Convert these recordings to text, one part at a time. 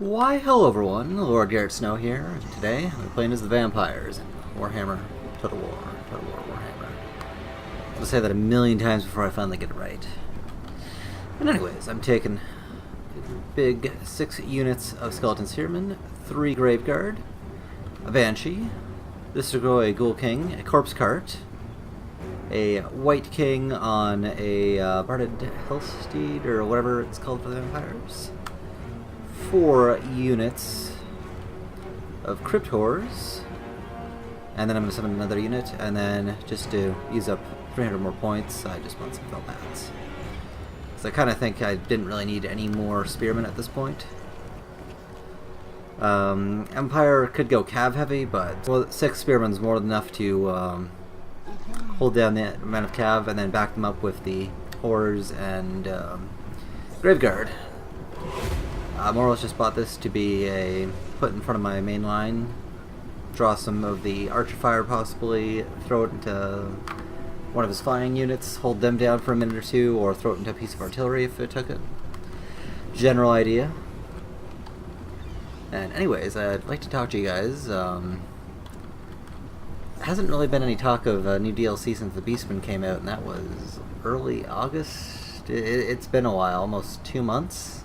Why, hello everyone, Lord Garrett Snow here, and today I'm playing as the vampires in Warhammer Total War, Warhammer. I'll say that a million times before I finally get it right. And anyways, I'm taking big 6 units of Skeleton Spearmen, 3 Graveguard, a Banshee, this to grow a Ghoul King, a Corpse Cart, a White King on a Barded Hellsteed, or whatever it's called for the vampires. 4 units of Crypt Horrors, and then I'm going to summon another unit, and then just to use up 300 more points, I just want some Felbats. So I kind of think I didn't really need any more Spearmen at this point. Empire could go cav heavy, but 6 Spearmen's more than enough to hold down the amount of cav, and then back them up with the Horrors and Graveguard. More or less just bought this to be a put in front of my main line, draw some of the archer fire possibly, throw it into one of his flying units, hold them down for a minute or two, or throw it into a piece of artillery if it took it. General idea. And anyways, I'd like to talk to you guys. Hasn't really been any talk of new DLC since the Beastman came out, and that was early August. It's been a while, almost 2 months.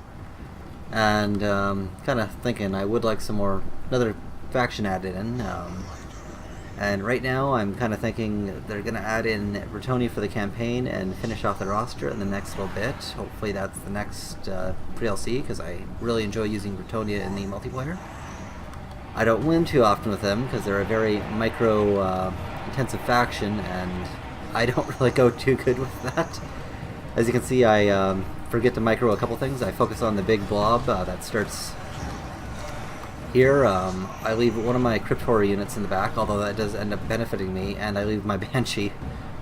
And kind of thinking I would like another faction added in. And right now I'm kind of thinking they're going to add in Bretonnia for the campaign and finish off the roster in the next little bit. Hopefully that's the next DLC, because I really enjoy using Bretonnia in the multiplayer. I don't win too often with them because they're a very micro intensive faction, and I don't really go too good with that. As you can see, I forget to micro a couple things. I focus on the big blob that starts here. I leave one of my Crypt Horror units in the back, although that does end up benefiting me, and I leave my Banshee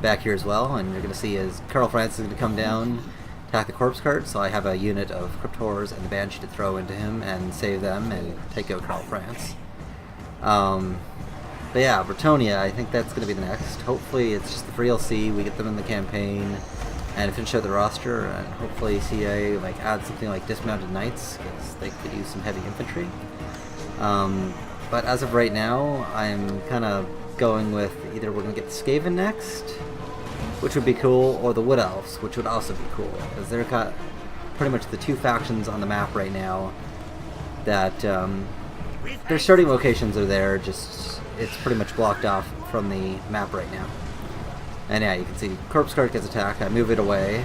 back here as well. And you're going to see as Karl Franz is going to come down, attack the Corpse Cart, so I have a unit of Crypt Horrors and the Banshee to throw into him and save them and take out Karl Franz. But yeah, Bretonnia, I think that's going to be the next. Hopefully it's just the free DLC, we get them in the campaign, and finish out the roster, and hopefully CA add something like Dismounted Knights, because they could use some heavy infantry. But as of right now, I'm kind of going with either we're going to get the Skaven next, which would be cool, or the Wood Elves, which would also be cool, because they're got pretty much the 2 factions on the map right now that their starting locations are there, just it's pretty much blocked off from the map right now. And yeah, you can see Corpse Cart gets attacked, I move it away,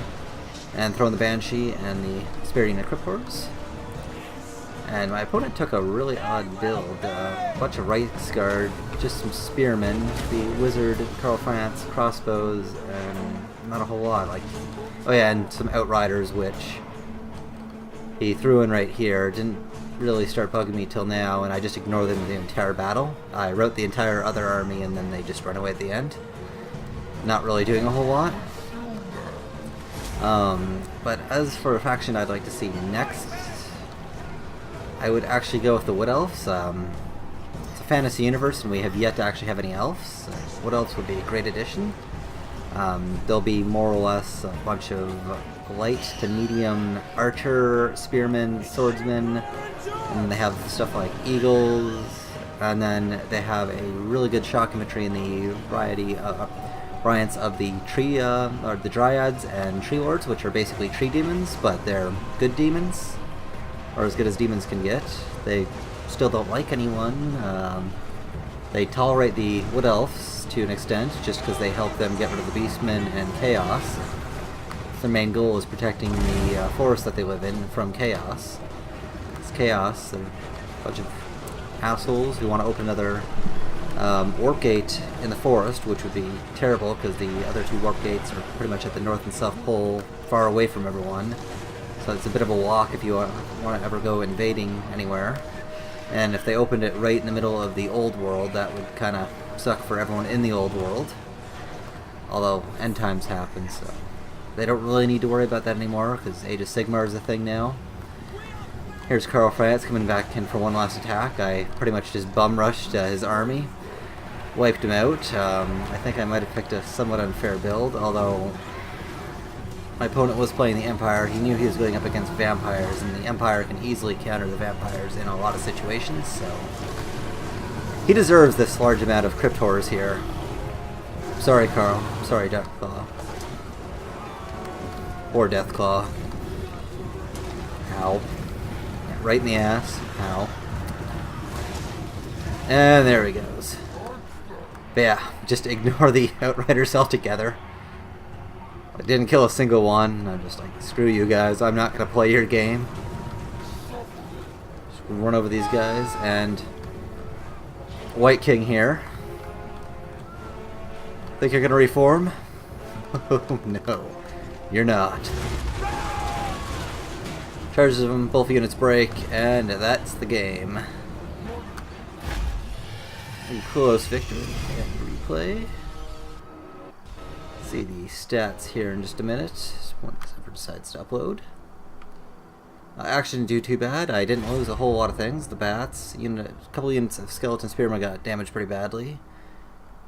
and throw in the Banshee and the Spirit Unit Crypt Horrors. And my opponent took a really odd build, a bunch of Reichsguard, just some Spearmen, the Wizard, Karl Franz, crossbows, and not a whole lot. Oh yeah, and some Outriders, which he threw in right here. Didn't really start bugging me till now, and I just ignored them the entire battle. I wrote the entire other army, and then they just run away at the end. Not really doing a whole lot. But as for a faction I'd like to see next, I would actually go with the Wood Elves. It's a fantasy universe, and we have yet to actually have any elves. Wood Elves would be a great addition. They'll be more or less a bunch of light to medium archer, spearmen, swordsmen, and they have stuff like eagles, and then they have a really good shock infantry in the variants of the tree, or the dryads and tree lords, which are basically tree demons, but they're good demons, or as good as demons can get. They still don't like anyone. They tolerate the Wood Elves to an extent, just because they help them get rid of the Beastmen and Chaos. Their main goal is protecting the forest that they live in from Chaos. It's Chaos, they're a bunch of assholes who want to open another warp gate in the forest, which would be terrible because the other 2 warp gates are pretty much at the north and south pole, far away from everyone. So it's a bit of a walk if you want to ever go invading anywhere. And if they opened it right in the middle of the old world, that would kind of suck for everyone in the old world. Although end times happen, so they don't really need to worry about that anymore because Age of Sigmar is a thing now. Here's Karl Franz coming back in for one last attack. I pretty much just bum rushed his army. Wiped him out. I think I might have picked a somewhat unfair build, although My opponent was playing the Empire. He knew he was going up against vampires, and the Empire can easily counter the vampires in a lot of situations, so he deserves this large amount of crypt horrors here. Sorry, Carl. Sorry, Deathclaw. Or Deathclaw. Ow. Yeah, right in the ass. Ow. And there he goes. But yeah, just ignore the Outriders altogether. I didn't kill a single one. I'm just like, screw you guys. I'm not going to play your game. Just run over these guys. And White King here. Think you're going to reform? Oh no. You're not. Charges of them, both units break, and that's the game. Close victory and replay. See the stats here in just a minute. Once ever decides to upload. Action didn't do too bad. I didn't lose a whole lot of things. The bats, a couple units of skeleton spearmen got damaged pretty badly.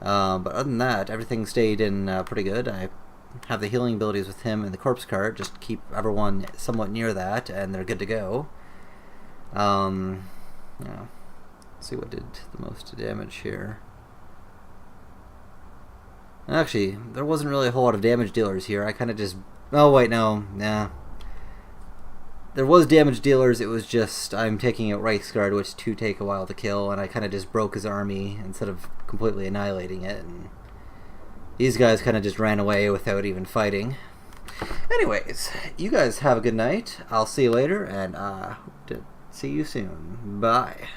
But other than that, everything stayed in pretty good. I have the healing abilities with him and the corpse cart. Just keep everyone somewhat near that, and they're good to go. Yeah. See what did the most damage here. Actually, there wasn't really a whole lot of damage dealers here. I kind of just... Oh, wait, no. Nah. There was damage dealers. It was just I'm taking out Reichsguard, which do take a while to kill, and I kind of just broke his army instead of completely annihilating it. And these guys kind of just ran away without even fighting. Anyways, you guys have a good night. I'll see you later, and hope to see you soon. Bye.